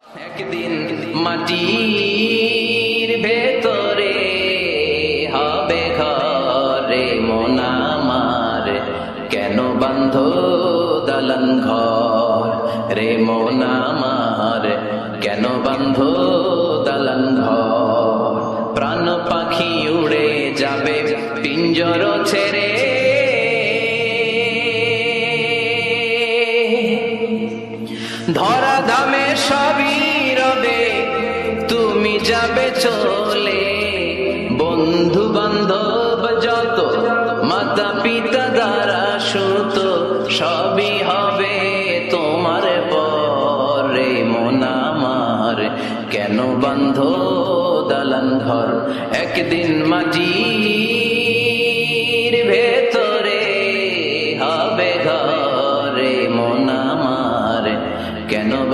একদিন মাটির ভেতরে হবে ঘরে মন আমার, কেন বান্ধ দালান ঘর রে মন আমার, কেন বান্ধ দালান ঘর। প্রাণ পাখি উড়ে যাবে পিঞ্জর ছেড়ে, ধরা ধামে সবই রবে তুমি যাবে চলে। বন্ধু বান্ধব যত মাতা পিতা দ্বারা সুত সবই হবে তোমার পরে মন আমার, কেন বান্ধ দালান ঘর। একদিন মাটি